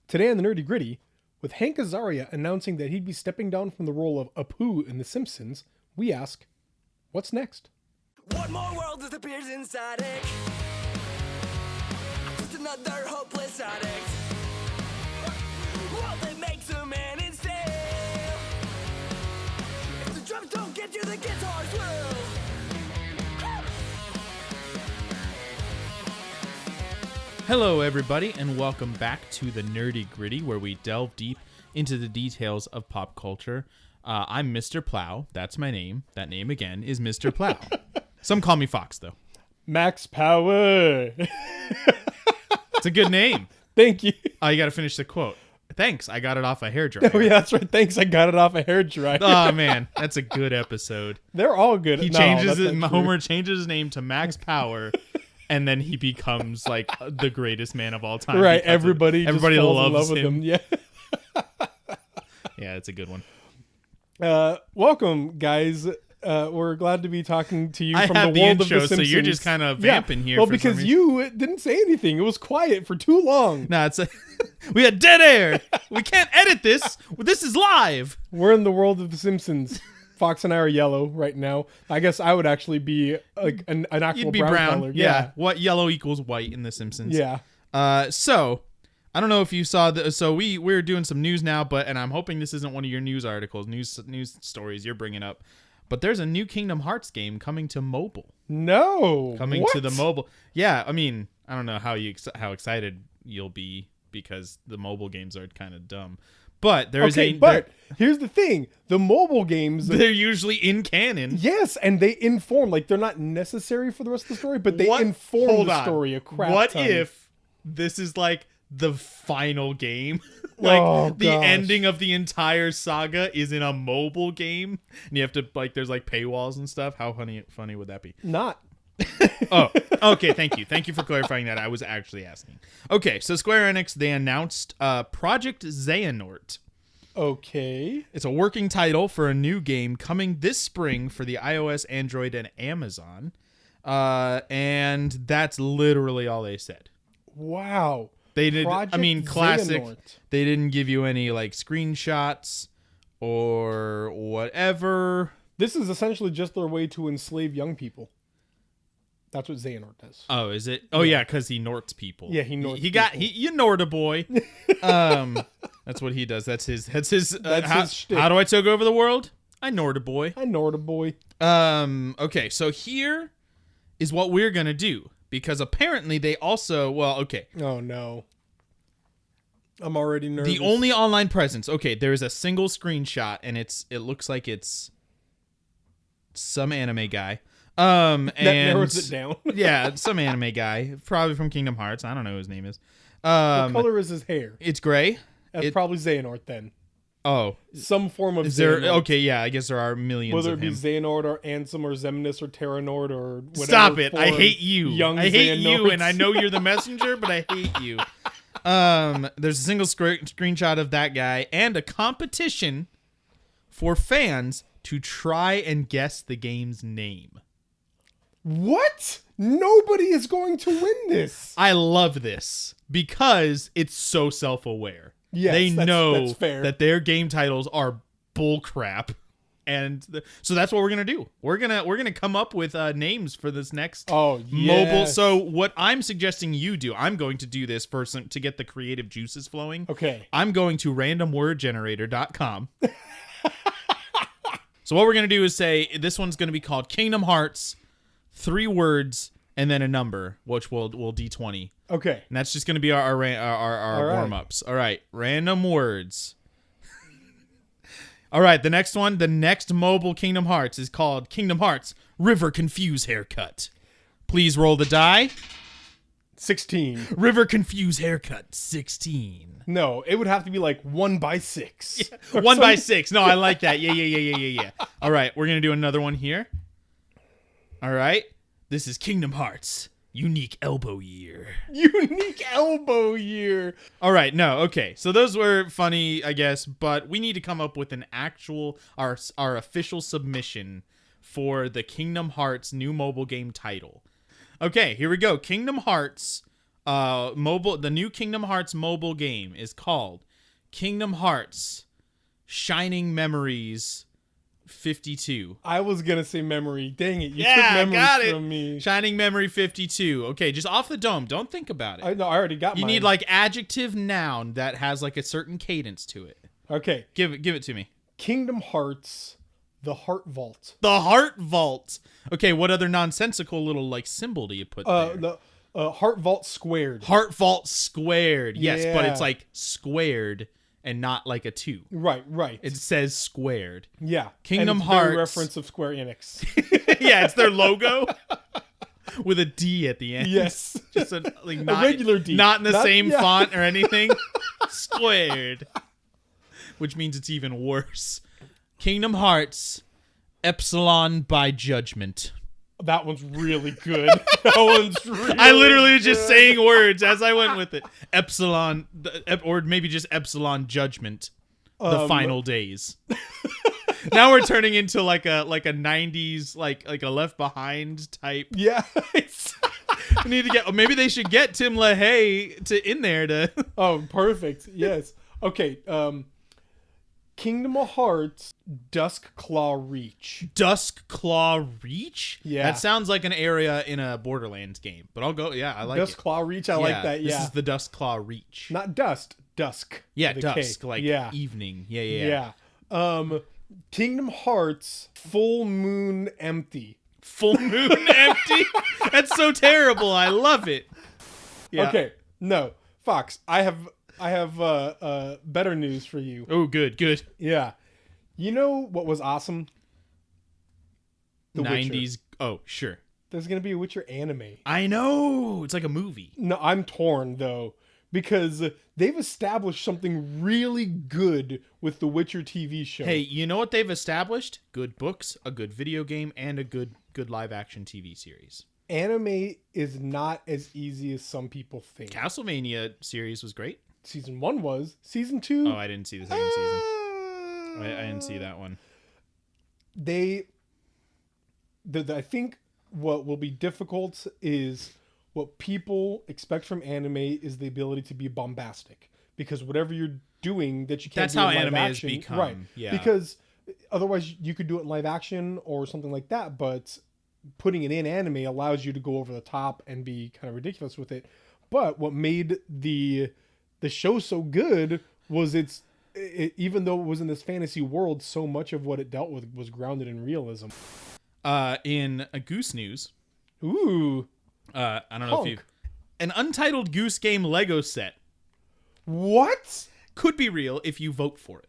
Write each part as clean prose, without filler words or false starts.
Today on the Nerdy Gritty, with Hank Azaria announcing that he'd be stepping down from the role of Apu in The Simpsons, we ask, what's next? What more world disappears inside it? Just another hopeless addict. Well, they make some man instead. If the drums don't get you, the guitars will. Hello, everybody, and welcome back to the Nerdy Gritty, where we delve deep into the details of pop culture. I'm Mr. Plow. That's my name. That name, again, is Mr. Plow. Some call me Fox, though. Max Power! It's a good name. Thank you. Oh, you got to finish the quote. Thanks, I got it off a hairdryer. Oh, yeah, that's right. Thanks, I got it off a hairdryer. Oh, man, that's a good episode. They're all good. Homer changes his name to Max Power, and then he becomes, like, the greatest man of all time. Right, everybody just falls loves in love with him. Yeah. Yeah, it's a good one. Welcome, guys. We're glad to be talking to you I from have the the world intro, of The so Simpsons. you're just kind of vamping here. Well, for because some reason. you didn't say anything. It was quiet for too long. No, we had dead air. We can't edit this. This is live. We're in the world of The Simpsons. Fox and I are yellow right now. I guess I would actually be like an actual You'd be brown brown. color. Yeah. What yellow equals white in The Simpsons. Yeah. So I don't know if you saw so we're doing some news now, and I'm hoping this isn't one of your news articles, news stories you're bringing up. But there's a new Kingdom Hearts game coming to mobile. No. Coming What? to the mobile. Yeah, I mean, I don't know how excited you'll be because the mobile games are kind of dumb. But here's the thing. The mobile games, they're usually in canon. yes, and they inform, like they're not necessary for the rest of the story, but they inform Hold the on. story a crap What ton. if this is like the final game? Like the gosh. ending of the entire saga is in a mobile game, and you have to there's like paywalls and stuff. How funny would that be? Not. Oh, okay. Thank you for clarifying that. I was actually asking. Okay, so Square Enix, they announced Project Xehanort. Okay. It's a working title for a new game coming this spring for the iOS, Android, and Amazon. And that's literally all they said. Wow. They did. Project I mean, classic. Xehanort. They didn't give you any like screenshots or whatever. This is essentially just their way to enslave young people. That's what Xehanort does. Oh, is it? Oh, yeah, because he norts people. Yeah, he norts You nort a boy. That's what he does. That's his his shtick. How do I take over the world? I nort a boy. I nort a boy. Okay, so here is what we're going to do. Because apparently they also, Oh, no. I'm already nervous. the only online presence. Okay, there is a single screenshot, and it looks like it's some anime guy. That narrows it down. Yeah, some anime guy, probably from Kingdom Hearts. I don't know who his name is. What color is his hair? It's gray. That's probably Xehanort then. Oh, Some form of is there? Xehanort. Okay, yeah, I guess there are millions Whether of it be him. Xehanort or Ansem or Xemnas or Terranort or whatever. Stop it! I form hate you. Young I hate you, Xehanorts. and I know you're the messenger, but I hate you. There's a single screenshot of that guy and a competition for fans to try and guess the game's name. What? Nobody is going to win this. I love this because it's so self-aware. Yes, they know that's fair. that their game titles are bullcrap, and so that's what we're gonna do. We're gonna come up with names for this next Oh, mobile. yes. So what I'm suggesting you do, I'm going to do this first to get the creative juices flowing. Okay. I'm going to randomwordgenerator.com. So what we're gonna do is say this one's gonna be called Kingdom Hearts, 3 words and then a number, which we'll D20. Okay. And that's just going to be our All right. warm-ups. All right, random words. All right, the next mobile Kingdom Hearts is called Kingdom Hearts River Confuse Haircut. Please roll the die. 16. River Confuse Haircut, 16. No, it would have to be like 1 by 6. Or 1 by something. 6. No, I like that. Yeah. All right, we're going to do another one here. All right, this is Kingdom Hearts Unique Elbow Year. Unique elbow year. All right, no, okay. So those were funny, I guess, but we need to come up with an actual our official submission for the Kingdom Hearts new mobile game title. Okay, here we go. Kingdom Hearts The new Kingdom Hearts mobile game is called Kingdom Hearts Shining Memories 52. I was gonna say memory. Dang it! You Yeah, took memories got it. from me. Shining Memory 52. Okay, just off the dome. Don't think about it. I already got. You mine. need like adjective noun that has like a certain cadence to it. Okay. Give it to me. Kingdom Hearts, the Heart Vault. The Heart Vault. Okay, what other nonsensical little like symbol do you put there? The Heart Vault squared. Heart Vault squared. Yes, but Yeah. it's like squared and not like a 2. Right. It says squared. Yeah. Kingdom and it's very Hearts. reference of Square Enix. Yeah, it's their logo with a D at the end. Yes. Just a not, regular D. Not in the same yeah. font or anything. Squared. Which means it's even worse. Kingdom Hearts Epsilon by Judgment. That one's really good. That one's really I literally was good. just saying words as I went with it. Epsilon, or maybe just Epsilon Judgment. The final days. Now we're turning into like a 90s like a Left Behind type. Yeah. We need to get. Maybe they should get Tim LaHaye in there to. Oh, perfect. Yes. Okay. Kingdom Hearts Dusk Claw Reach. Dusk Claw Reach. Yeah. That sounds like an area in a Borderlands game, but I'll go. Yeah, I like Dusk it. Claw Reach. I like that. Yeah. This is the Dusk Claw Reach. Not dust. Dusk. Yeah, with a K. dusk, like yeah. evening. Yeah. Yeah. Kingdom Hearts Full Moon Empty. Full moon empty. That's so terrible. I love it. Yeah. Okay. No. Fox, I have better news for you. Oh, good. Yeah. You know what was awesome? The 90s. Witcher. Oh, sure. There's going to be a Witcher anime. I know. It's like a movie. No, I'm torn though, because they've established something really good with the Witcher TV show. Hey, you know what they've established? Good books, a good video game, and a good live action TV series. Anime is not as easy as some people think. Castlevania series was great. Season 1 was. Season 2... Oh, I didn't see the second season. I didn't see that one. I think what will be difficult is what people expect from anime is the ability to be bombastic, because whatever you're doing that you can't That's do how in live anime has action, become, right? yeah. Because otherwise you could do it in live action or something like that, but putting it in anime allows you to go over the top and be kind of ridiculous with it. But what made the show so good was even though it was in this fantasy world, so much of what it dealt with was grounded in realism. In a Goose News, Ooh. I don't know if you... An Untitled Goose Game Lego set What? could be real if you vote for it.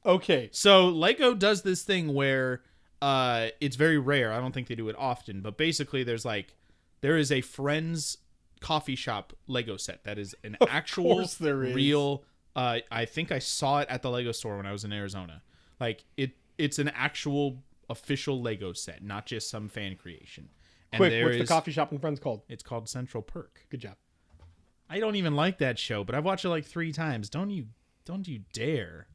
Okay. So Lego does this thing where it's very rare. I don't think they do it often, but basically there is a Friends coffee shop Lego set that is an actual course there is. real I think I saw it at the Lego store when I was in Arizona. Like it's an actual official Lego set, not just some fan creation. And Quick, what's the coffee shop and Friends called? It's called Central Perk. Good job. I don't even like that show, but I've watched it like 3 times. Don't you dare.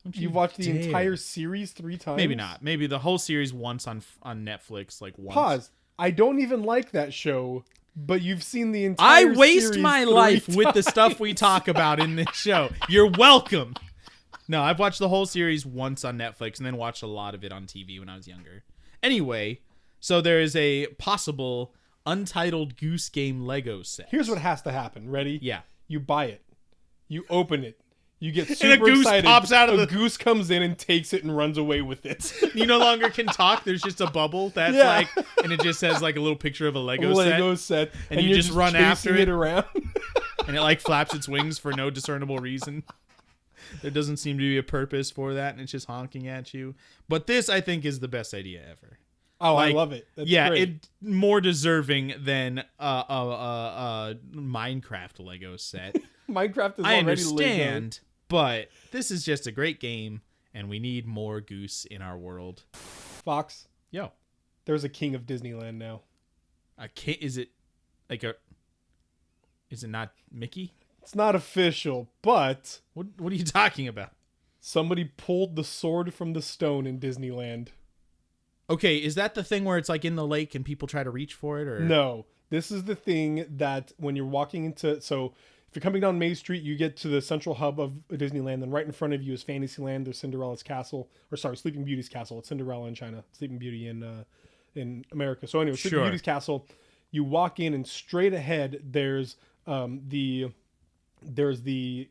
Don't You watched the dare. entire series 3 times? Maybe not. Maybe the whole series once on Netflix, like once. Pause. I don't even like that show, but you've seen the entire I waste series my 3 life with the times. stuff we talk about in this show. You're welcome. No, I've watched the whole series once on Netflix and then watched a lot of it on TV when I was younger. Anyway, so there is a possible Untitled Goose Game Lego set. Here's what has to happen. Ready? Yeah. You buy it. You open it. You get super And a goose excited. pops out of a the- goose comes in and takes it and runs away with it. You no longer can talk. There's just a bubble that's Yeah. like, and it just says like a little picture of a Lego set. And you you're just run chasing after it it. around. and it like flaps its wings for no discernible reason. There doesn't seem to be a purpose for that, and it's just honking at you. But this, I think, is the best idea ever. Oh, Like, I love it. That's yeah, great. it more deserving than a Minecraft Lego set. Minecraft is I already understand, but this is just a great game, and we need more goose in our world. Lego. Fox, Yo, there's a King of Disneyland now. is it like a? Is it not Mickey? It's not official, but What are you talking about? somebody pulled the sword from the stone in Disneyland. Okay, is that the thing where it's like in the lake and people try to reach for it, or No, This is the thing that when you're walking into, so if you're coming down Main Street, you get to the central hub of Disneyland, and right in front of you is Fantasyland. There's Cinderella's castle, or sorry, Sleeping Beauty's castle. It's Cinderella in China, Sleeping Beauty in America. So anyway, Sleeping Beauty's castle. You walk in, and straight ahead there's the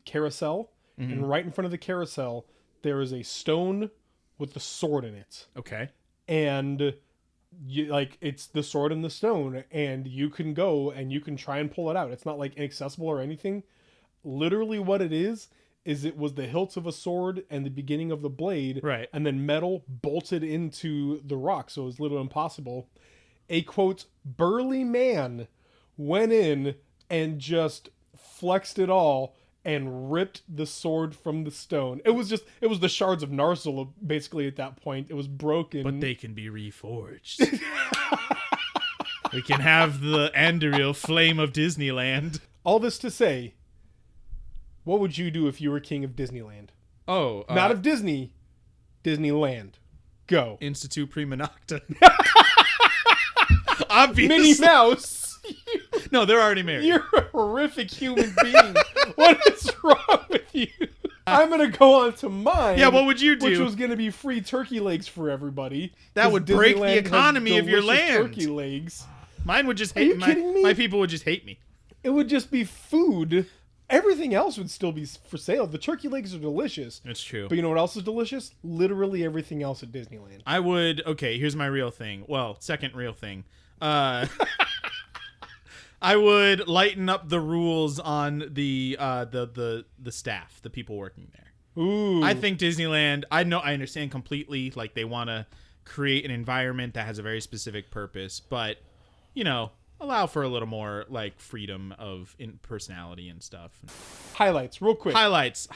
carousel, and right in front of the carousel there is a stone with the sword in it. Okay. And you like it's the sword and the stone, and you can go and you can try and pull it out. It's not like inaccessible or anything. Literally what it is it was the hilt of a sword and the beginning of the blade, right, and then metal bolted into the rock, so it was literally impossible. A quote burly man went in and just flexed it all and ripped the sword from the stone. It was the shards of Narsil basically at that point. It was broken. But they can be reforged. We can have the Anduril flame of Disneyland. All this to say, what would you do if you were king of Disneyland? Oh. Not of Disney, Disneyland. Go. Institute Prima Nocta. Obviously. Minnie Mouse. No, they're already married. You're a horrific human being. What is wrong with you? I'm going to go on to mine. Yeah, what would you do? Which was going to be free turkey legs for everybody. That would break the economy of your land. Turkey legs. Mine would just hate me. My people would just hate me. It would just be food. Everything else would still be for sale. The turkey legs are delicious. That's true. But you know what else is delicious? Literally everything else at Disneyland. I would... Okay, here's my real thing. Well, second real thing. I would lighten up the rules on the staff, the people working there. Ooh. I think Disneyland, I understand completely, like, they want to create an environment that has a very specific purpose, but, you know, allow for a little more, like, freedom of personality and stuff. Highlights, real quick. Highlights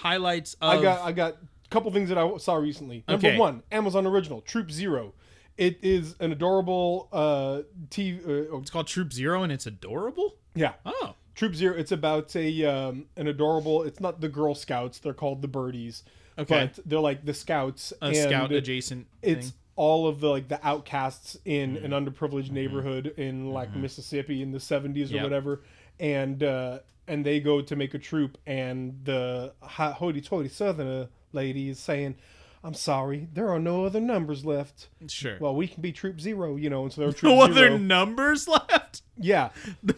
of... I got a couple things that I saw recently. Number one, Amazon original, Troop Zero. It is an adorable TV. It's called Troop Zero, and it's adorable? Yeah. Oh. Troop Zero. It's about an adorable. It's not the Girl Scouts. They're called the Birdies. Okay. But they're like the Scouts. A Scout adjacent. It's thing. all of the outcasts in an underprivileged neighborhood in like Mississippi in the 70s or whatever, and they go to make a troop, and the hoity-toity Southerner lady is saying, I'm sorry, there are no other numbers left. Sure. Well, we can be Troop Zero, you know, and so they're Troop No Zero. other numbers left? Yeah.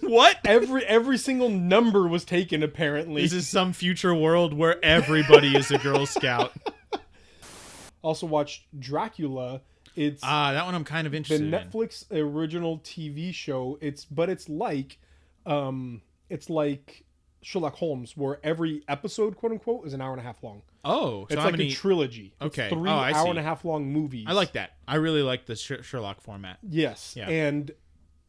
What? Every single number was taken, apparently. This is some future world where everybody is a Girl Scout. Also watched Dracula. It's that one I'm kind of interested in. The Netflix original TV show. It's like Sherlock Holmes, where every episode, quote unquote, is an hour and a half long. Oh, it's like a trilogy. Okay. It's 3 hour and a half long movies. I like that. I really like the Sherlock format. Yes. Yeah. And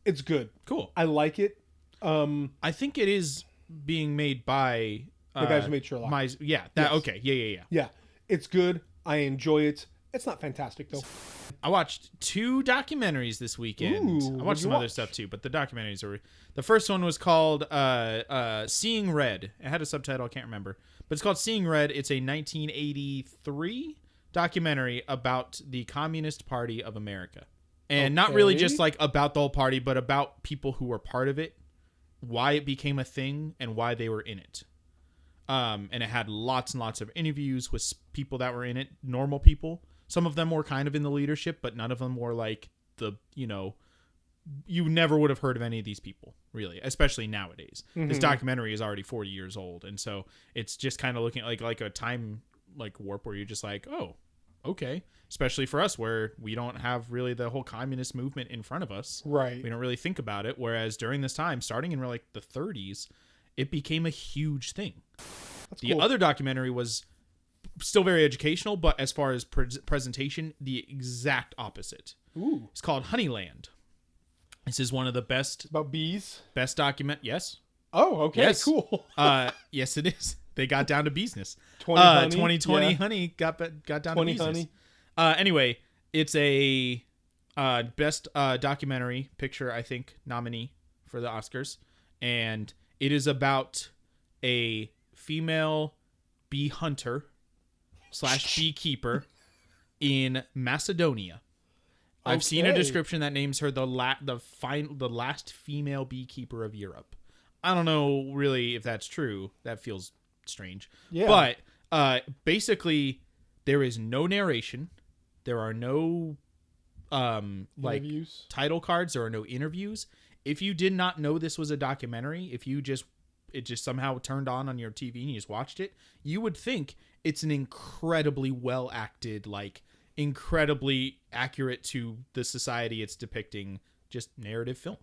it's good. Cool. I like it. I think it is being made by the guys who made Sherlock. Yeah. Okay. Yeah. Yeah. It's good. I enjoy it. It's not fantastic though. I watched 2 documentaries this weekend. Ooh, I watched some other stuff too, but the documentaries were... The first one was called Seeing Red. It had a subtitle, I can't remember. But it's called Seeing Red. It's a 1983 documentary about the Communist Party of America. And not really just like about the whole party, but about people who were part of it, why it became a thing, and why they were in it. And it had lots and lots of interviews with people that were in it, normal people. Some of them were kind of in the leadership, but none of them were like the, you know, you never would have heard of any of these people, really, especially nowadays. Mm-hmm. This documentary is already 40 years old, and so it's just kind of looking like a time like warp where you're just like, oh, okay. Especially for us, where we don't have really the whole communist movement in front of us. Right. We don't really think about it. Whereas during this time, starting in like the 30s, it became a huge thing. That's cool. Other documentary was still very educational, but as far as presentation, the exact opposite. Ooh. It's called Honeyland. This is one of the best... About bees? Best document... Yes. Oh, okay, yes. Cool. Yes, it is. They got down to business. 2020 honey got down to business. Honey. Anyway, it's a best documentary picture, I think, nominee for the Oscars. And it is about a female bee hunter / beekeeper in Macedonia. I've seen a Okay. description that names her the last female beekeeper of Europe. I don't know really if that's true. That feels strange. Yeah. But basically, there is no narration. There are no like Interviews. title cards. There are no interviews. If you did not know this was a documentary, if it just somehow turned on your TV and you just watched it, you would think it's an incredibly well acted, like incredibly accurate to the society it's depicting, just narrative film.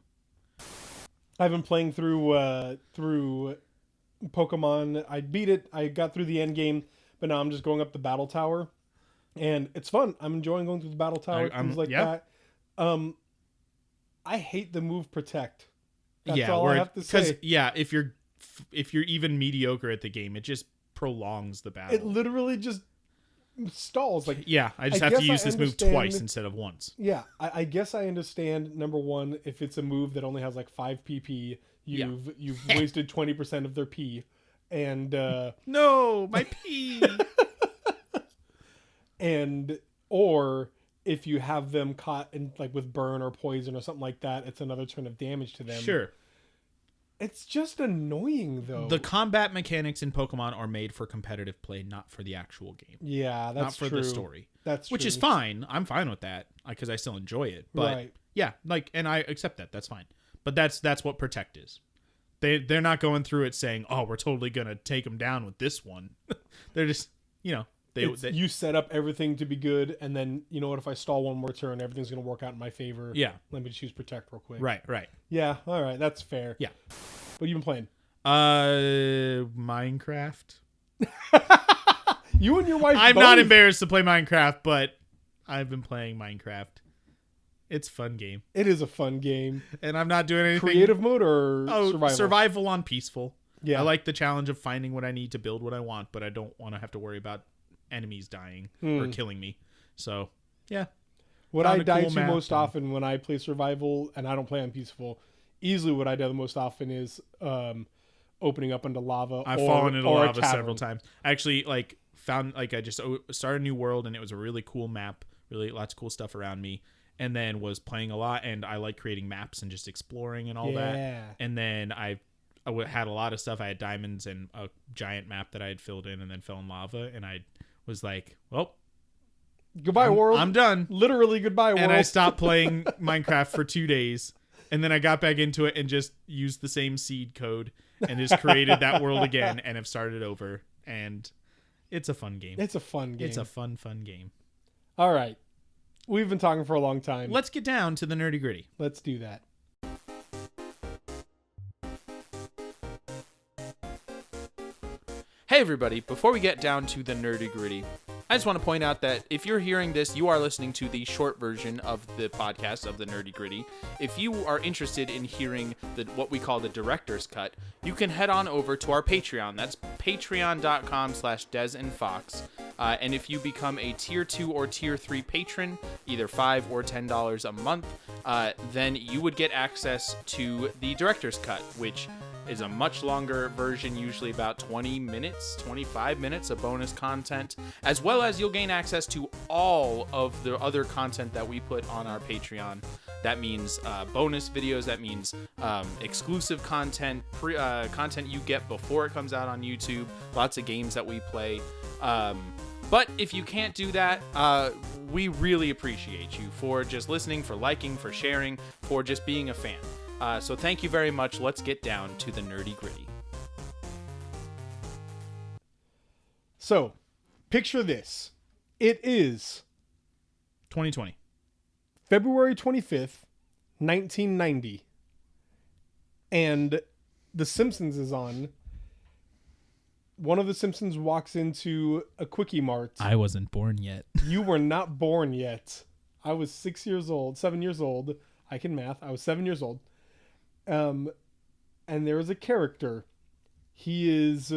I've been playing through Pokemon. I beat it. I got through the end game, but now I'm just going up the battle tower, and it's fun. I'm enjoying going through the battle tower, things like that. I hate the move Protect. That's all I have to say. Yeah, if you're even mediocre at the game, it just prolongs the battle. It literally just stalls. Like, yeah, I have to guess use I this move understand- twice instead of once. Yeah, I guess I understand. Number one, if it's a move that only has like 5 PP, you've wasted 20% of their P, and No, my P. or if you have them caught in like with burn or poison or something like that, it's another turn of damage to them. Sure. It's just annoying though. The combat mechanics in Pokemon are made for competitive play, not for the actual game. Yeah, that's not for true. the story. That's which true. is fine. I'm fine with that because I still enjoy it. But Right. yeah, like, and I accept that. That's fine. But that's what Protect is. They're not going through it saying, "Oh, we're totally gonna take them down with this one." They're just, you set up everything to be good, and then you know what? If I stall one more turn, everything's gonna work out in my favor. Yeah. Let me choose Protect real quick. Right. Yeah. All right. That's fair. Yeah. What have you been playing? Minecraft. You and your wife. I'm both? not embarrassed to play Minecraft, but I've been playing Minecraft. It's a fun game. It is a fun game. And I'm not doing anything. Creative mode or survival? Survival on peaceful. Yeah. I like the challenge of finding what I need to build what I want, but I don't want to have to worry about enemies dying or killing me. So, yeah. What I Found a die cool to map most and- often when I play survival, and I don't play on peaceful, easily what I do the most often is opening up into lava. I've or, fallen into or a lava cavern. several times. I actually found I just started a new world and it was a really cool map, really lots of cool stuff around me, and then was playing a lot and I like creating maps and just exploring and all Yeah. that. And then I had a lot of stuff. I had diamonds and a giant map that I had filled in and then fell in lava, and I was like, well, Goodbye, world. I'm done. Literally goodbye, world. And I stopped playing Minecraft for 2 days. And then I got back into it and just used the same seed code and just created that world again and have started over. And it's a fun game. It's a fun game. It's a fun game. All right. We've been talking for a long time. Let's get down to the nerdy gritty. Let's do that. Hey everybody, before we get down to the nerdy gritty, I just want to point out that if you're hearing this, you are listening to the short version of the podcast of the nerdy gritty. If you are interested in hearing what we call the director's cut, you can head on over to our Patreon. That's patreon.com/dezandfox. And if you become a tier 2 or tier 3 patron, either $5 or $10 a month, then you would get access to the director's cut, which is a much longer version, usually about 20 minutes, 25 minutes of bonus content, as well as you'll gain access to all of the other content that we put on our Patreon. That means bonus videos, that means exclusive content, content you get before it comes out on YouTube, lots of games that we play. But if you can't do that, we really appreciate you for just listening, for liking, for sharing, for just being a fan. So thank you very much. Let's get down to the nerdy gritty. So, picture this. It is 2020. February 25th, 1990. And The Simpsons is on. One of the Simpsons walks into a Kwik-E-Mart. I wasn't born yet. You were not born yet. I was 7 years old. I can math. I was 7 years old. And there is a character. He is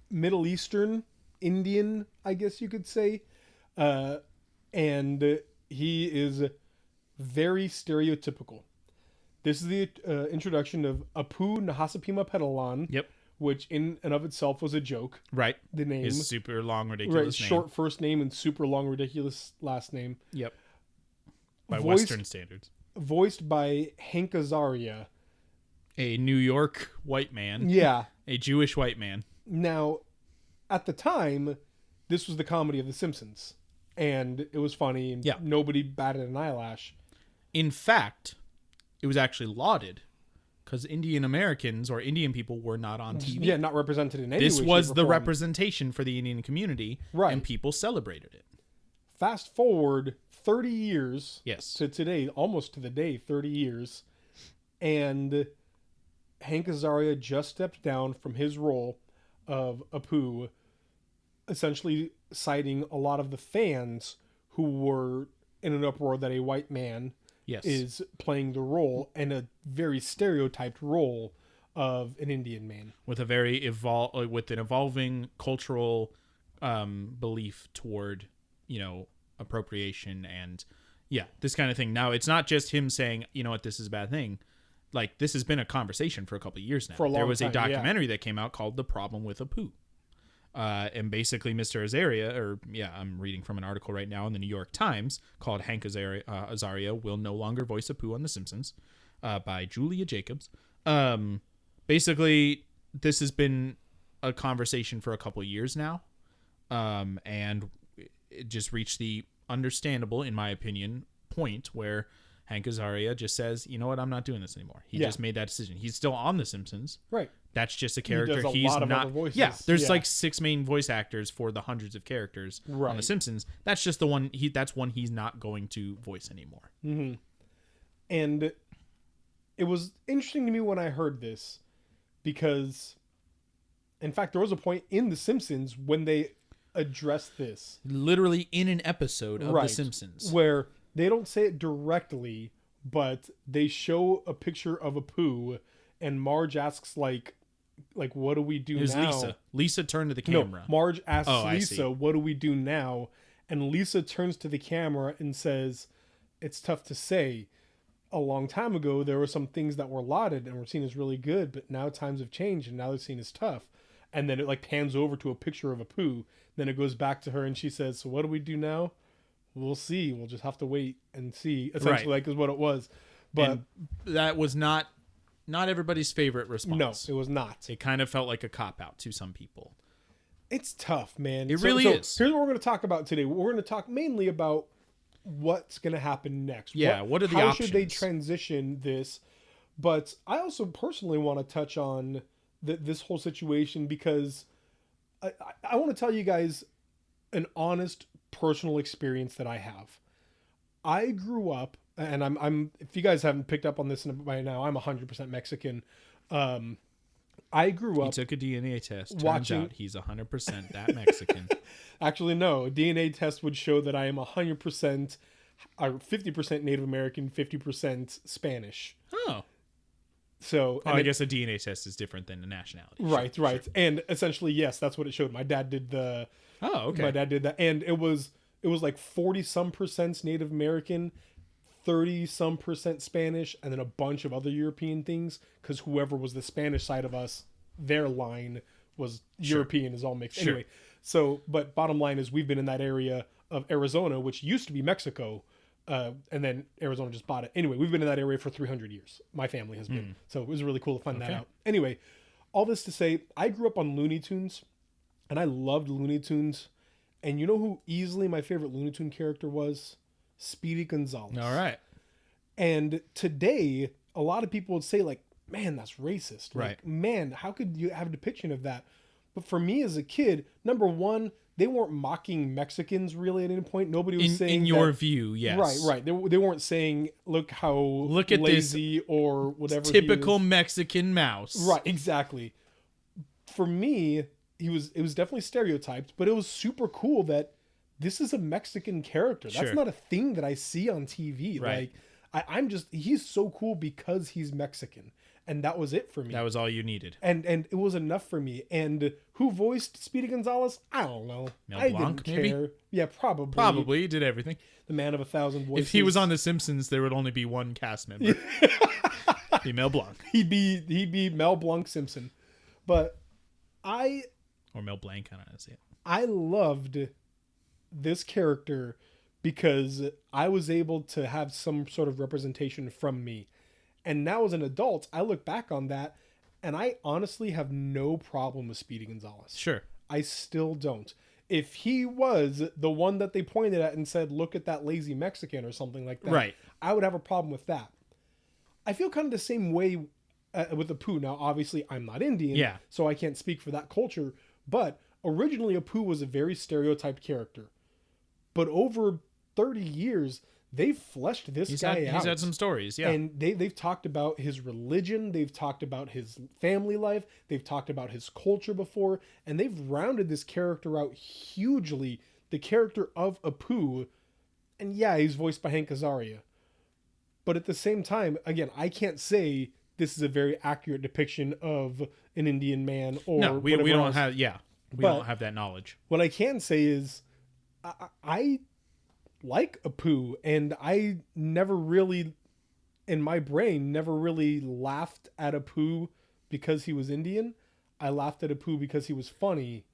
Middle Eastern, Indian, I guess you could say. And he is very stereotypical. This is the introduction of Apu Nahasapima Petalan. Yep. Which in and of itself was a joke. Right. The name. His super long, Right, ridiculous name. short first name and super long, ridiculous last name. Yep. by Western standards. Voiced by Hank Azaria. A New York white man. Yeah. A Jewish white man. Now, at the time, this was the comedy of The Simpsons. And it was funny, and nobody batted an eyelash. In fact, it was actually lauded because Indian Americans or Indian people were not on TV. Yeah, not represented in any way. This was the representation for the Indian community, right? And people celebrated it. Fast forward 30 years, yes, to today, almost to the day, 30 years, and Hank Azaria just stepped down from his role of Apu, essentially citing a lot of the fans who were in an uproar that a white man is playing the role, and a very stereotyped role of an Indian man with a very with an evolving cultural belief toward, you know, appropriation and this kind of thing. Now, it's not just him saying, you know what, this is a bad thing. Like, this has been a conversation for a couple of years now. There was a documentary that came out called The Problem with Apu. And basically Mr. Azaria, I'm reading from an article right now in the New York Times called Hank Azaria Will No Longer Voice Apu on The Simpsons by Julia Jacobs. Basically, this has been a conversation for a couple of years now. And it just reached the understandable, in my opinion, point where Hank Azaria just says, you know what, I'm not doing this anymore. He just made that decision. He's still on The Simpsons. Right. That's just a character. He does a He's lot of not. other voices. Yeah, there's like 6 main voice actors for the hundreds of characters on The Simpsons. That's just the one. That's one he's not going to voice anymore. Mm-hmm. And it was interesting to me when I heard this, because, in fact, there was a point in The Simpsons when they addressed this, literally in an episode of The Simpsons, where they don't say it directly, but they show a picture of Apu, and Marge asks like, what do we do now? Lisa turned to the camera. No, Marge asks Lisa, what do we do now? And Lisa turns to the camera and says, it's tough to say. A long time ago, there were some things that were lauded and were seen as really good, but now times have changed and now they're seen as tough. And then it like pans over to a picture of Apu. Then it goes back to her and she says, so what do we do now? We'll see. We'll just have to wait and see. Essentially, like, is what it was. But and that was not everybody's favorite response. No, it was not. It kind of felt like a cop-out to some people. It's tough, man. It really is. Here's what we're going to talk about today. We're going to talk mainly about what's going to happen next. Yeah, what are the options? How should they transition this? But I also personally want to touch on this whole situation, because I want to tell you guys an honest personal experience that I have. I grew up, and I'm if you guys haven't picked up on this by now, I'm 100% Mexican. I grew up. He took a DNA test. Turns out he's 100% that Mexican. Actually, no. A DNA test would show that I am 100%, or 50% Native American, 50% Spanish. Oh. So I guess a DNA test is different than a nationality. Right. Sure. And essentially, yes, that's what it showed. My dad did the. Oh, okay. My dad did that, and it was like 40-some% Native American, 30-some% Spanish, and then a bunch of other European things, because whoever was the Spanish side of us, their line was European, is all mixed. Anyway, so, but bottom line is we've been in that area of Arizona, which used to be Mexico, and then Arizona just bought it. Anyway, we've been in that area for 300 years. My family has been. So it was really cool to find that out. Anyway, all this to say, I grew up on Looney Tunes, and I loved Looney Tunes. And you know who easily my favorite Looney Tune character was? Speedy Gonzales. All right. And today, a lot of people would say, like, man, that's racist. Right. Like, man, how could you have a depiction of that? But for me as a kid, number one, they weren't mocking Mexicans really at any point. Nobody was saying in your view, yes. Right. They weren't saying, look at lazy this or whatever. Typical Mexican mouse. Right, exactly. For me, it was definitely stereotyped, but it was super cool that this is a Mexican character. That's not a thing that I see on TV. Right. Like, he's so cool because he's Mexican. And that was it for me. That was all you needed. And it was enough for me. And who voiced Speedy Gonzales? I don't know. Mel Blanc, didn't care. Maybe? Yeah, probably. Probably. He did everything. The man of 1,000 voices. If he was on The Simpsons, there would only be one cast member. Be Mel Blanc. He'd be Mel Blanc Simpson. But Or Mel Blanc, I don't know how to say it. I loved this character because I was able to have some sort of representation from me. And now as an adult, I look back on that and I honestly have no problem with Speedy Gonzalez. Sure. I still don't. If he was the one that they pointed at and said, look at that lazy Mexican or something like that, Right. I would have a problem with that. I feel kind of the same way with Apu. Now, obviously, I'm not Indian, Yeah. so I can't speak for that culture. But originally, Apu was a very stereotyped character. But over 30 years, they've fleshed this guy out. He's had some stories, yeah. And they've talked about his religion. They've talked about his family life. They've talked about his culture before. And they've rounded this character out hugely. The character of Apu. And yeah, he's voiced by Hank Azaria. But at the same time, again, I can't say this is a very accurate depiction of an Indian man or no, we don't else. have, yeah. We But- don't have that knowledge. What I can say is I like Apu, and I never really, in my brain, never really laughed at Apu because he was Indian. I laughed at Apu because he was funny,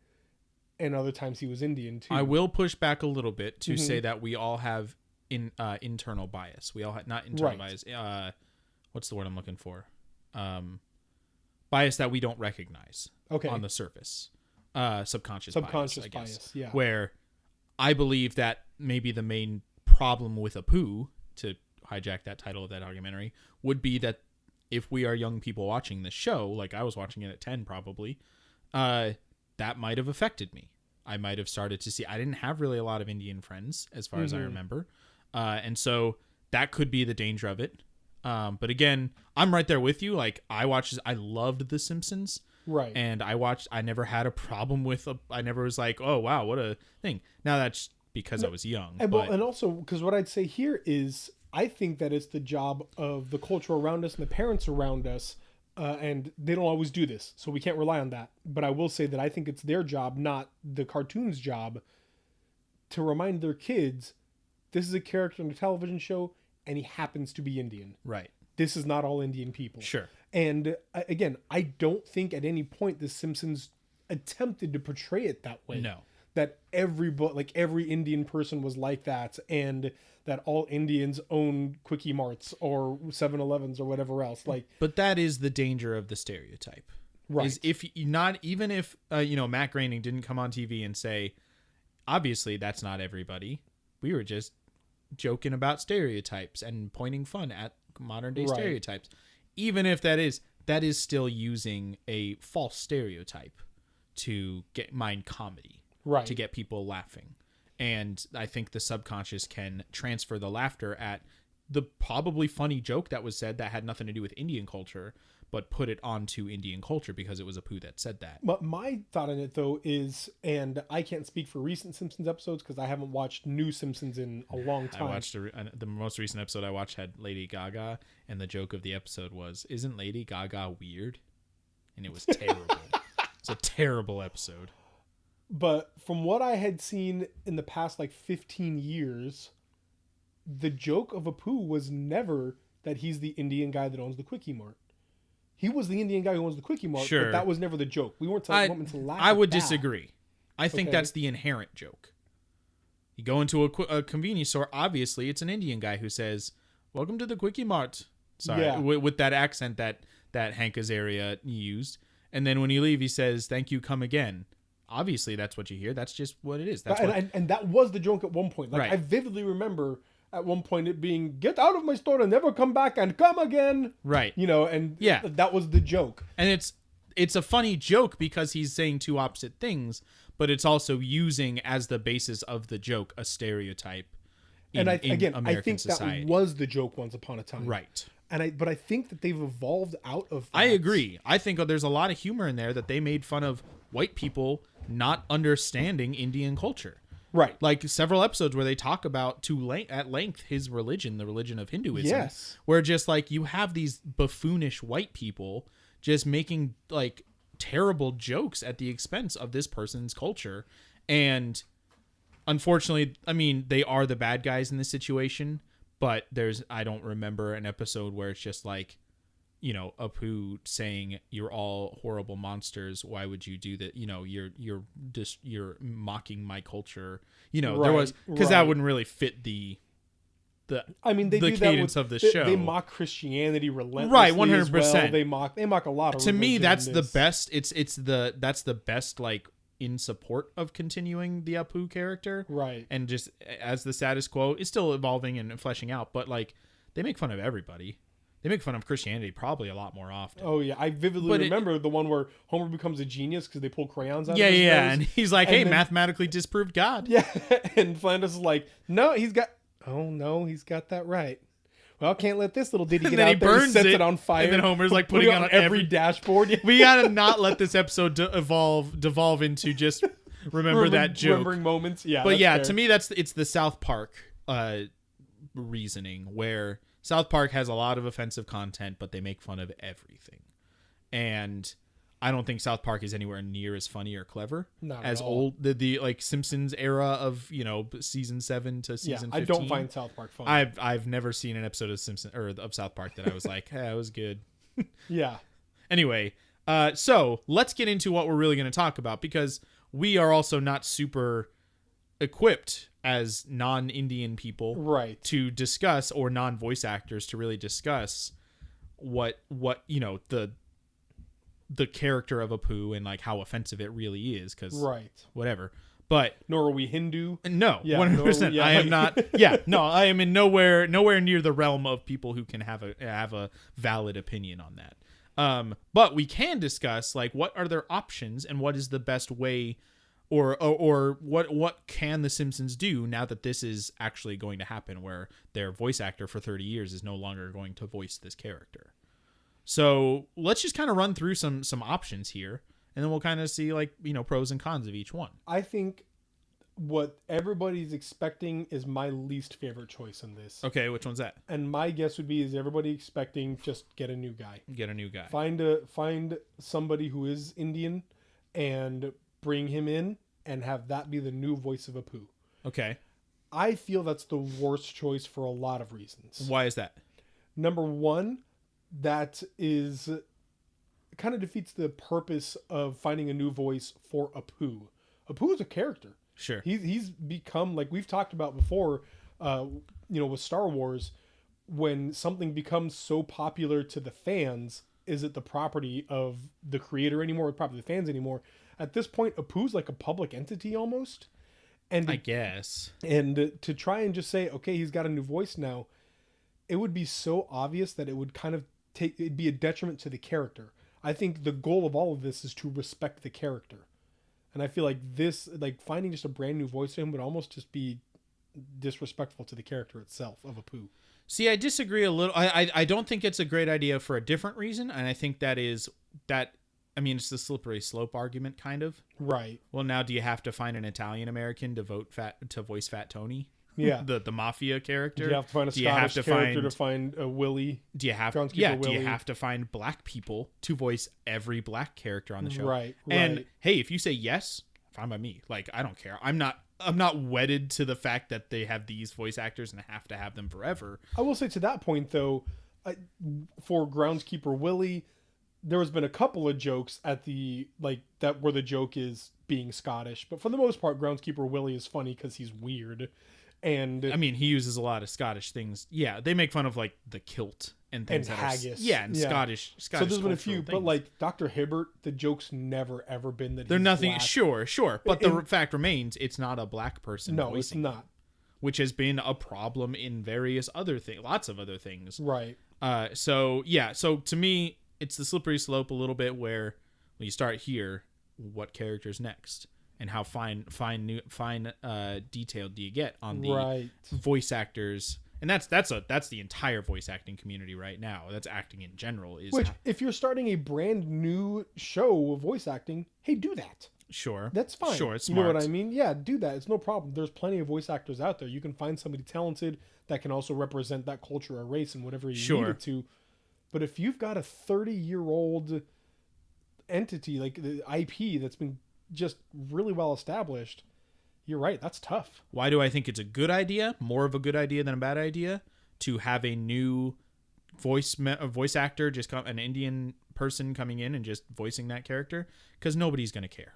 and other times he was Indian too. I will push back a little bit to say that we all have internal bias. We all have, not internal Right. bias. What's the word I'm looking for? Bias that we don't recognize on the surface. Subconscious bias, I guess. yeah. Where I believe that maybe the main problem with Apu, to hijack that title of that documentary, would be that if we are young people watching this show, like I was watching it at 10 probably, that might have affected me. I might have started to see, I didn't have really a lot of Indian friends as far as I remember. And so that could be the danger of it. But again, I'm right there with you. Like I loved The Simpsons. Right. And I never had a problem with, I never was like, oh wow, what a thing. Now that's because I was young. And, but, and also, because what I'd say here is, I think that it's the job of the culture around us and the parents around us, and they don't always do this, so we can't rely on that. But I will say that I think it's their job, not the cartoon's job, to remind their kids, this is a character in a television show, and he happens to be Indian. right. This is not all Indian people. Sure. And again, I don't think at any point The Simpsons attempted to portray it that way. No. That every Indian person was like that, and that all Indians own Kwik-E-Marts or 7-Elevens or whatever else. Like, But that is the danger of the stereotype. right. Is if Matt Groening didn't come on TV and say, obviously that's not everybody. We were just joking about stereotypes and pointing fun at modern day Right. stereotypes. Even if that is still using a false stereotype to get mind comedy, Right. to get people laughing. And I think the subconscious can transfer the laughter at the probably funny joke that was said that had nothing to do with Indian culture, but put it onto Indian culture because it was Apu that said that. But my thought on it, though, is, and I can't speak for recent Simpsons episodes because I haven't watched new Simpsons in a long time. I watched the most recent episode I watched had Lady Gaga, and the joke of the episode was, "Isn't Lady Gaga weird?" And it was terrible. It's a terrible episode. But from what I had seen in the past, 15 years, the joke of Apu was never that he's the Indian guy that owns the Kwik-E-Mart. He was the Indian guy who owns the Kwik-E-Mart, Sure. but that was never the joke. We weren't meant to laugh I at would that. disagree. I think Okay. that's the inherent joke. You go into a convenience store, obviously it's an Indian guy who says, "Welcome to the Kwik-E-Mart." Sorry, Yeah. with that accent that Hank Azaria used. And then when you leave, he says, "Thank you, come again." Obviously, that's what you hear. That's just what it is. That's And that was the joke at one point. Right. I vividly remember at one point it being, "Get out of my store and never come back and come again." right. And Yeah. that was the joke. And it's a funny joke because he's saying two opposite things, but it's also using as the basis of the joke a stereotype. In I American think society. that was the joke once upon a time. Right. But I think that they've evolved out of that. I agree. I think there's a lot of humor in there that they made fun of white people not understanding Indian culture. Right. Like several episodes where they talk about at length his religion, the religion of Hinduism. Yes. Where just you have these buffoonish white people just making terrible jokes at the expense of this person's culture. And unfortunately, I mean, they are the bad guys in this situation, but I don't remember an episode where it's just Apu saying you're all horrible monsters. Why would you do that? You're mocking my culture. There was, because that wouldn't really fit the I mean, they the do cadence that of the show. They mock Christianity relentlessly. Right, 100%. Well. They mock a lot of. To me, that's religion in the this. best. That's the best, like, in support of continuing the Apu character. Right. And just as the status quo is still evolving and fleshing out, but like they make fun of everybody. They make fun of Christianity probably a lot more often. Oh yeah, I vividly remember the one where Homer becomes a genius because they pull crayons out. Yeah, of his nose. and he's like, "Hey, then, mathematically disproved God." Yeah, and Flanders is like, "No, he's got. Oh no, he's got that right. Well, can't let this little ditty And get then out he there. burns Sets it, it on fire. and then Homer's like putting putting it on every dashboard. We gotta not let this episode devolve into just remember that joke. Remembering moments. Yeah, But yeah, fair. to me, it's the South Park reasoning, where South Park has a lot of offensive content, but they make fun of everything. And I don't think South Park is anywhere near as funny or clever Not as at all. old the like Simpsons era of season 7 to season 15. I don't find South Park funny. I've never seen an episode of Simpsons or of South Park that I was like, hey, it was good. Yeah. Anyway, so let's get into what we're really going to talk about, because we are also not super equipped as non-Indian people, Right. to discuss, or non-voice actors to really discuss what the character of Apu and like how offensive it really is, because Right. whatever. But Nor are we Hindu. no, Yeah, 100%. yeah, I am like- not. Yeah, no, I am in nowhere near the realm of people who can have a valid opinion on that. But we can discuss like what are their options and what is the best way, or what can the Simpsons do now that this is actually going to happen, where their voice actor for 30 years is no longer going to voice this character. So let's just kind of run through some options here, and then we'll kind of see like pros and cons of each one. I think what everybody's expecting is my least favorite choice in this. Okay, which one's that? And my guess would be is everybody expecting just get a new guy. Get a new guy. Find somebody who is Indian and bring him in and have that be the new voice of Apu. Okay. I feel that's the worst choice for a lot of reasons. Why is that? Number one, that is kind of defeats the purpose of finding a new voice for Apu. Apu is a character. Sure. He's become, like we've talked about before, with Star Wars, when something becomes so popular to the fans, is it the property of the creator anymore, or the property of the fans anymore? At this point, Apu's like a public entity almost. And I guess. And to try and just say, okay, he's got a new voice now, it would be so obvious that it would kind of it'd be a detriment to the character. I think the goal of all of this is to respect the character. And I feel like this, like finding just a brand new voice to him would almost just be disrespectful to the character itself of Apu. See, I disagree a little. I don't think it's a great idea for a different reason. And I think it's the slippery slope argument, kind of. Right. Well, now do you have to find an Italian American to voice Fat Tony? Yeah. the mafia character? Do you have to find a Scottish character to find a Willie? Do you have Groundskeeper do you Willie? have to find black people to voice every black character on the show? Right. And hey, if you say yes, fine by me. Like, I don't care. I'm not wedded to the fact that they have these voice actors and I have to have them forever. I will say to that point though, for Groundskeeper Willie, there has been a couple of jokes at the that where the joke is being Scottish, but for the most part, Groundskeeper Willie is funny because he's weird. And I mean, he uses a lot of Scottish things. Yeah, they make fun of like the kilt and things and that haggis. and Scottish. So there's been a few, cultural but things. like Dr. Hibbert, the joke's never ever been that They're he's nothing. black. Sure, but the fact remains, it's not a black person. No, it's voicing, not. which has been a problem in various other things, lots of other things. Right. So to me, it's the slippery slope a little bit where when you start here, what character's next, and how fine detailed do you get on the voice actors? And that's the entire voice acting community right now. That's acting in general. Which, if you're starting a brand new show of voice acting, hey, do that. Sure. That's fine. Sure, it's You smart. know what I mean? Yeah, do that. It's no problem. There's plenty of voice actors out there. You can find somebody talented that can also represent that culture or race and whatever you need it to. But if you've got a 30-year-old entity, like the IP that's been just really well established, you're right. That's tough. Why do I think it's a good idea? More of a good idea than a bad idea to have a new voice actor, just an Indian person coming in and just voicing that character, because nobody's going to care.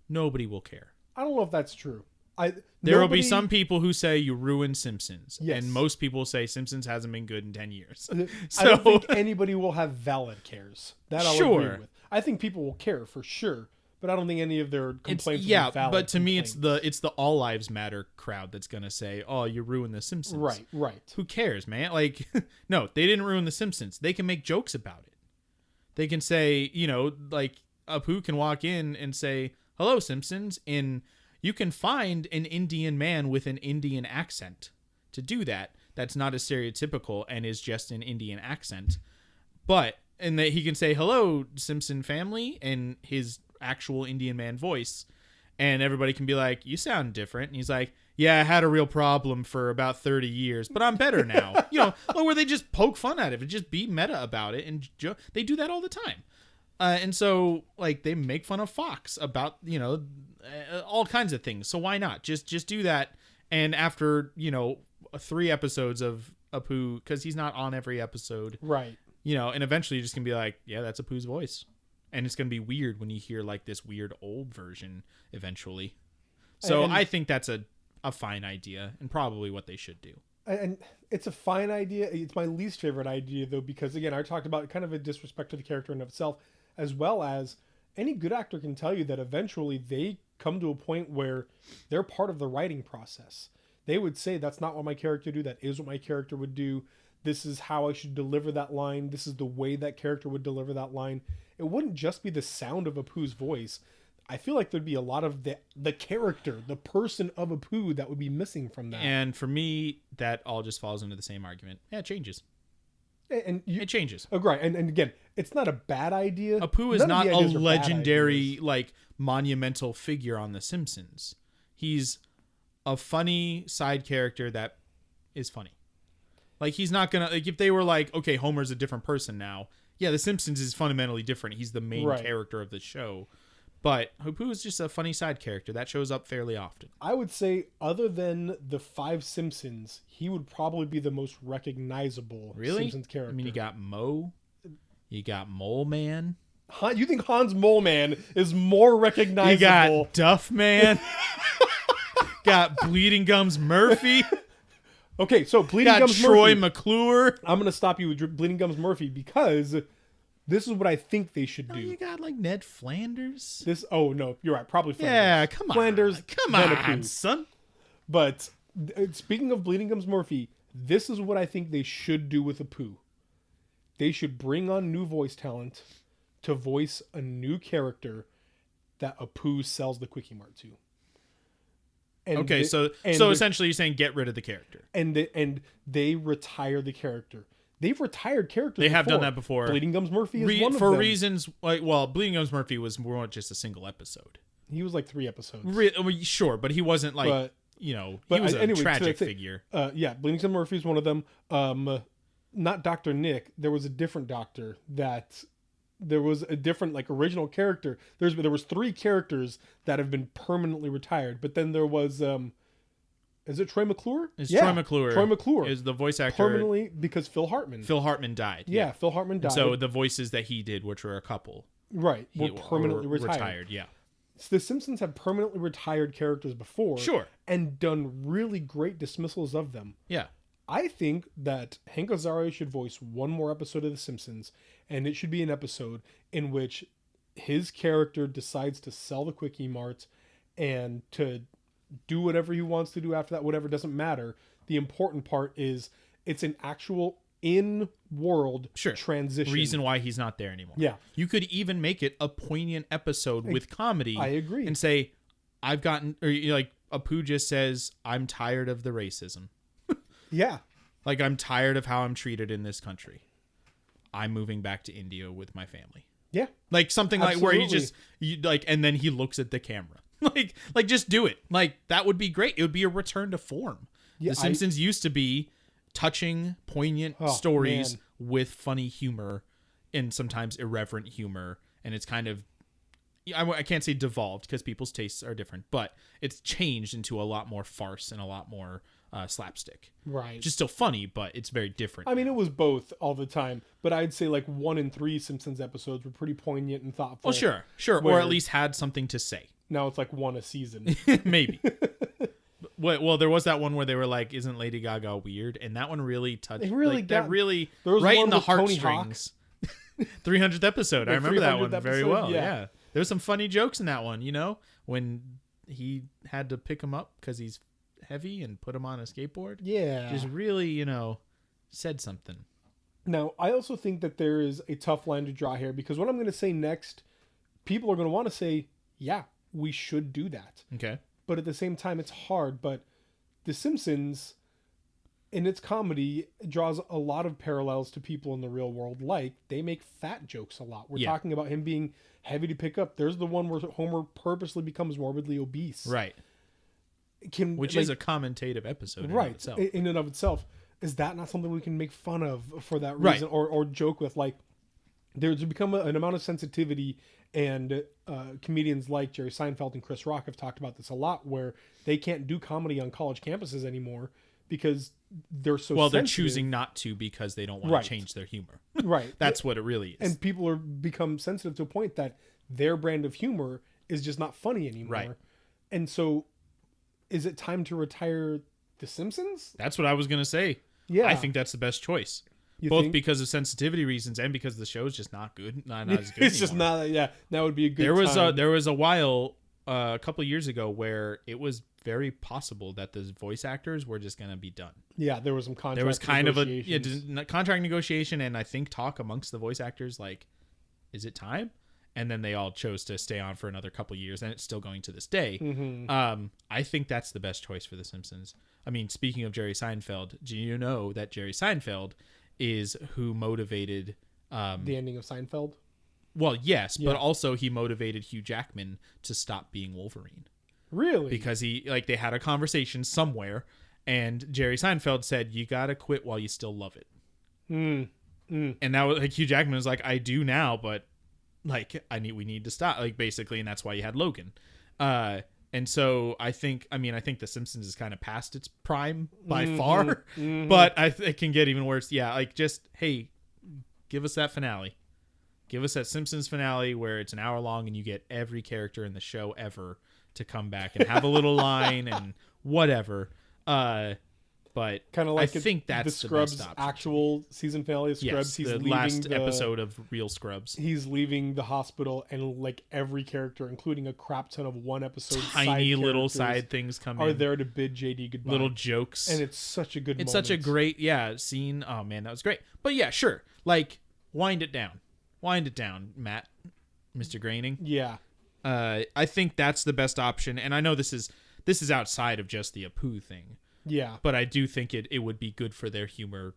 Nobody will care. I don't know if that's true. There will be some people who say you ruined Simpsons, Yes. and most people say Simpsons hasn't been good in 10 years. I don't think anybody will have valid cares. That I'll agree with. I think people will care for sure, but I don't think any of their complaints will be valid. But to me, it's the All Lives Matter crowd that's gonna say, "Oh, you ruined the Simpsons." Right. Who cares, man? Like, no, they didn't ruin the Simpsons. They can make jokes about it. They can say, like Apu can walk in and say, "Hello, Simpsons," and you can find an Indian man with an Indian accent to do that. That's not as stereotypical and is just an Indian accent. And that he can say, "Hello, Simpson family," in his actual Indian man voice. And everybody can be like, "You sound different." And he's like, "Yeah, I had a real problem for about 30 years, but I'm better now." Where they just poke fun at it and just be meta about it. And they do that all the time. And so, like, they make fun of Fox about, all kinds of things. So why not? Just do that. And after, 3 episodes of Apu, because he's not on every episode. Right. And eventually you're just going to be like, yeah, that's Apu's voice. And it's going to be weird when you hear, like, this weird old version eventually. So I think that's a fine idea and probably what they should do. And it's a fine idea. It's my least favorite idea, though, because, again, I talked about kind of a disrespect to the character in itself, as well as any good actor can tell you that eventually they come to a point where they're part of the writing process. They would say, "That's not what my character would do. That is what my character would do. This is how I should deliver that line. This is the way that character would deliver that line." It wouldn't just be the sound of Apu's voice. I feel like there'd be a lot of the character, the person of Apu that would be missing from that. And for me, that all just falls into the same argument. Yeah, it changes. It changes. Oh, right. And again, it's not a bad idea. Apu is not a legendary, like, monumental figure on The Simpsons. He's a funny side character that is funny. Like, he's not gonna, like, if they were like, okay, Homer's a different person now. Yeah, The Simpsons is fundamentally different. He's the main character of the show. But Apu is just a funny side character that shows up fairly often. I would say, other than the 5 Simpsons, he would probably be the most recognizable Simpsons character. I mean, you got Moe, you got Mole Man. You think Hans Mole Man is more recognizable? You got Duff Man. Got Bleeding Gums Murphy. Okay, so Bleeding Gums Troy Murphy. McClure. I'm going to stop you with Bleeding Gums Murphy because this is what I think they should do. You got, like, Ned Flanders. Oh, no, you're right. Probably Flanders. Yeah, come on. Flanders. Come on, son. But speaking of Bleeding Gums Murphy, this is what I think they should do with Apu. They should bring on new voice talent to voice a new character that Apu sells the Kwik-E-Mart to. And so essentially you're saying get rid of the character. And they retire the character. They've retired characters They have done that before. Bleeding Gums Murphy is one of them. For reasons, like, well, Bleeding Gums Murphy was more just a single episode. He was like 3 episodes. Sure, but he wasn't like, he was a tragic figure. Yeah, Bleeding Gums Murphy is one of them. Not Dr. Nick. There was a different doctor that... There was a different, like, original character. There was 3 characters that have been permanently retired. But then there was... Is it Troy McClure? Troy McClure. Troy McClure is the voice actor. Permanently, because Phil Hartman died. Yeah, Phil Hartman died. So the voices that he did, which were a couple. Right, were permanently retired. Yeah. So the Simpsons have permanently retired characters before. Sure. And done really great dismissals of them. Yeah. I think that Hank Azaria should voice one more episode of The Simpsons, and it should be an episode in which his character decides to sell the Kwik-E-Mart and to do whatever he wants to do after that. Whatever, doesn't matter. The important part is it's an actual in-world transition. Reason why he's not there anymore. Yeah. You could even make it a poignant episode with comedy. I agree. And say, Apu just says, "I'm tired of the racism." Yeah. Like, I'm tired of how I'm treated in this country. I'm moving back to India with my family. Yeah. Like, something Absolutely. like where and then he looks at the camera. like just do it. Like, that would be great. It would be a return to form. Yeah, The Simpsons used to be touching, poignant stories with funny humor and sometimes irreverent humor. And it's kind of, I can't say devolved because people's tastes are different, but it's changed into a lot more farce and a lot more slapstick. Right. Which is still funny, but it's very different. I mean, it was both all the time, but I'd say like 1 and 3 Simpsons episodes were pretty poignant and thoughtful. Well, sure. Where- Or at least had something to say. Now it's like 1 a season. Maybe. Well, there was that one where they were like, "Isn't Lady Gaga weird?" And that one really touched. It really like, got- that really there was right one in the with Tony Hawk. heartstrings. 300th episode. I The remember that 300th one very episode, well. yeah. Yeah, there was some funny jokes in that one. When he had to pick him up because he's heavy and put him on a skateboard. Yeah. Just really, said something. Now, I also think that there is a tough line to draw here because what I'm going to say next, people are going to want to say, yeah, we should do that. Okay. But at the same time, it's hard. But The Simpsons, in its comedy, draws a lot of parallels to people in the real world. Like, they make fat jokes a lot. We're Yeah. talking about him being heavy to pick up. There's the one where Homer purposely becomes morbidly obese. Right. Which is a commentative episode. Right. In and of itself. Is that not something we can make fun of for that reason or joke with? Like, there's become an amount of sensitivity, and comedians like Jerry Seinfeld and Chris Rock have talked about this a lot, where they can't do comedy on college campuses anymore because they're so Well, they're sensitive. choosing not to because they don't want Right. to change their humor. Right. That's what it really is. And people are become sensitive to a point that their brand of humor is just not funny anymore. Right. And so, is it time to retire The Simpsons? That's what I was going to say. Yeah. I think that's the best choice. You Both think? because of sensitivity reasons and because the show's just not good. Not as good It's just anymore. not. Yeah, that would be a good. There was a while a couple of years ago where it was very possible that the voice actors were just going to be done. Yeah, there was some contract. There was kind of a negotiations. contract negotiation, and I think talk amongst the voice actors like, is it time? And then they all chose to stay on for another couple of years, and it's still going to this day. Mm-hmm. I think that's the best choice for The Simpsons. I mean, speaking of Jerry Seinfeld, do you know that Jerry Seinfeld is who motivated The ending of Seinfeld. well, yes, Yeah. but also he motivated Hugh Jackman to stop being Wolverine. Really? Because they had a conversation somewhere, and Jerry Seinfeld said, "You gotta quit while you still love it." And that was like Hugh Jackman was like, "I do now, but like we need to stop." Like basically, and that's why you had Logan. And so I think The Simpsons is kind of past its prime by far, but it can get even worse. Yeah, like just hey, give us that finale. Give us that Simpsons finale where it's an hour long and you get every character in the show ever to come back and have a little line and whatever. But kind of like I think that's the Scrubs the best option. actual season finale of Scrubs. Yes, the last episode of Real Scrubs. He's leaving the hospital, and like every character, including a crap ton of one episode, Tiny little characters side things come are in. there to bid JD goodbye. Little jokes. and it's such a good. It's moment. such a great scene. Oh man, that was great. But yeah, sure. Like wind it down, Matt, Mr. Groening. Yeah. I think that's the best option, and I know this is outside of just the Apu thing. Yeah. But I do think it would be good for their humor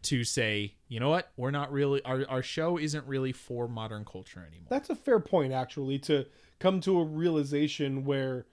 to say, you know what, we're not really our show isn't really for modern culture anymore. That's a fair point, actually, to come to a realization where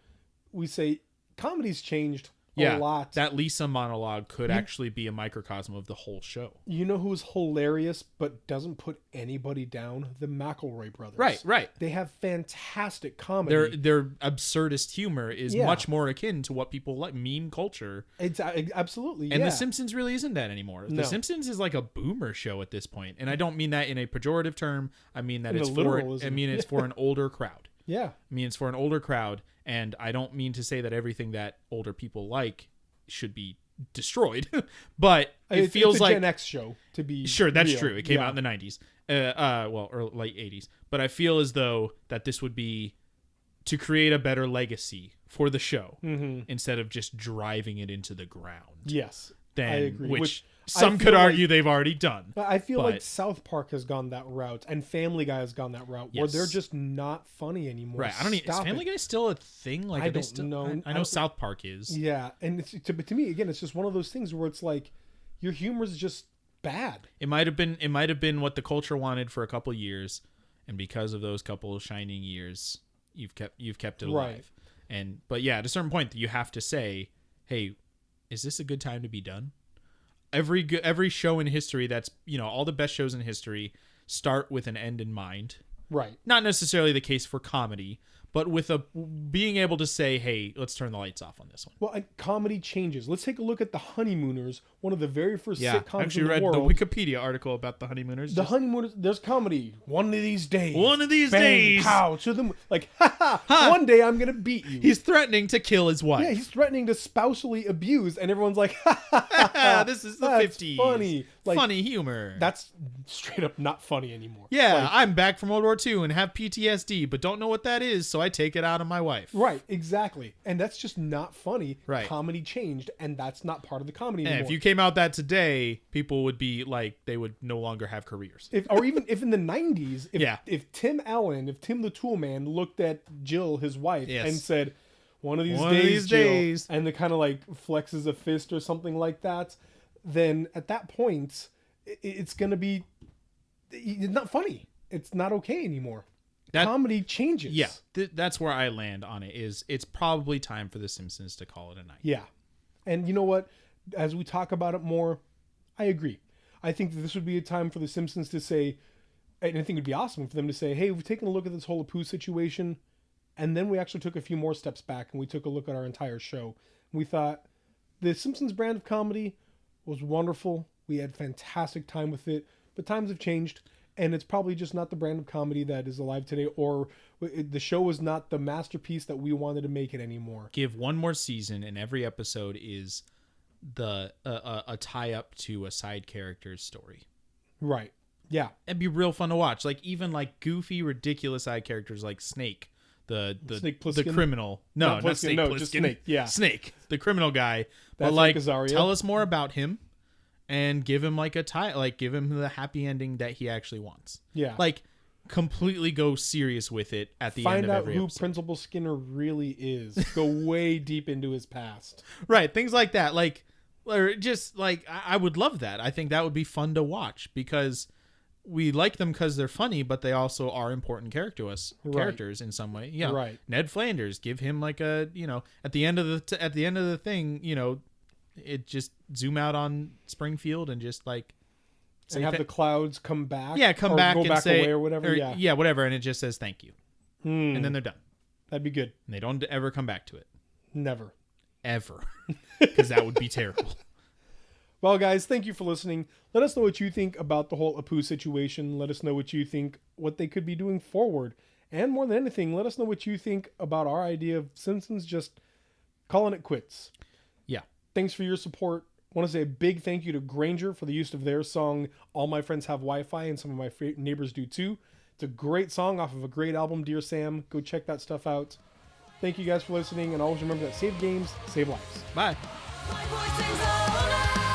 we say comedy's changed a lot. That Lisa monologue could actually be a microcosm of the whole show. You know who's hilarious but doesn't put anybody down? The McElroy brothers. Right. They have fantastic comedy. Their absurdist humor is Yeah. much more akin to what people like, meme culture. It's absolutely, And yeah. The Simpsons really isn't that anymore. No. The Simpsons is like a boomer show at this point, and I don't mean that in a pejorative term. I mean that In a it's for literalism. it's for an older crowd. Yeah. I mean, it's for an older crowd, and I don't mean to say that everything that older people like should be destroyed, but it feels it's a like Gen X show to be sure, that's real. true. It came Yeah. out in the 90s, or late 80s. But I feel as though that this would be to create a better legacy for the show instead of just driving it into the ground. Yes. Then, I agree. which I some feel could like- argue they've already done. I feel like But- South Park has gone that route, and Family Guy has gone that route, where Yes. they're just not funny anymore. Right. I don't. Is Stop Family it. Guy still a thing? Like, I are they don't still, know. I know South Park is. Yeah, and it's, to me again, it's just one of those things where it's like your humor is just bad. It might have been what the culture wanted for a couple years, and because of those couple of shining years, you've kept it alive. Right. But yeah, at a certain point, you have to say, "Hey, is this a good time to be done?" Every show in history that's all the best shows in history start with an end in mind. Right. Not necessarily the case for comedy, but with being able to say, hey, let's turn the lights off on this one. Well, comedy changes. Let's take a look at The Honeymooners, one of the very first Yeah, sitcoms actually in the read world. the Wikipedia article about the Honeymooners. The Honeymooners, there's comedy. One of these days. One of these bang, days. Pow, to the like, ha ha. One day I'm gonna beat you. He's threatening to kill his wife. Yeah, he's threatening to spousally abuse, and everyone's like, ha ha ha. ha. This is the That's 50s. Funny, like, Funny humor. That's straight up not funny anymore. Yeah, Like, I'm back from World War II and have PTSD, but don't know what that is, so I take it out on my wife. right, exactly, and that's just not funny. Right. Comedy changed, and that's not part of the comedy And anymore. if you came out that today, people would be like, they would no longer have careers. Or even if in the 90s, Yeah. if Tim the Tool Man looked at Jill, his wife, Yes. and said, one of these One of days, these Jill, days. and the kind of like flexes a fist or something like that, then at that point, it's going to be it's not funny. It's not okay anymore. Comedy changes. Yeah, that's where I land on it. Is it's probably time for The Simpsons to call it a night. Yeah. And you know what? As we talk about it more, I agree. I think that this would be a time for The Simpsons to say, and I think it'd be awesome for them to say, hey, we've taken a look at this whole Apu situation, and then we actually took a few more steps back and we took a look at our entire show. And we thought the Simpsons brand of comedy was wonderful. We had fantastic time with it, but times have changed, and it's probably just not the brand of comedy that is alive today, or the show is not the masterpiece that we wanted to make it anymore. Give one more season, and every episode is a tie up to a side character's story. Right. Yeah. It'd be real fun to watch. Like even like goofy, ridiculous side characters like Snake, the Snake the Plissken? criminal. No, Not not Plissken, Snake. no, Plissken. just Snake, yeah. Snake, the criminal guy. That's but like, like Azaria. tell us more about him, and give him like give him the happy ending that he actually wants. Yeah. Like completely go serious with it at the end Find of out every who episode. Principal Skinner really is. Go way deep into his past. Right, things like that. Like, or just like I would love that. I think that would be fun to watch because we like them because they're funny, but they also are important characters in some way. You know, Right. Ned Flanders, give him like a at the end of the thing, it just zoom out on Springfield and just like And have the clouds come back. come or back go and back say away or whatever. Yeah. whatever, and it just says thank you, and then they're done. That'd be good. And they don't ever come back to it Never. ever because that would be terrible. Well, guys, thank you for listening. Let us know what you think about the whole Apu situation. Let us know what you think, what they could be doing forward. And more than anything, let us know what you think about our idea of Simpsons just calling it quits. Yeah. Thanks for your support. I want to say a big thank you to Granger for the use of their song, All My Friends Have Wi-Fi, and some of my neighbors do too. It's a great song off of a great album, Dear Sam. Go check that stuff out. Thank you guys for listening, and always remember that save games, save lives. Bye. My voice sings all night.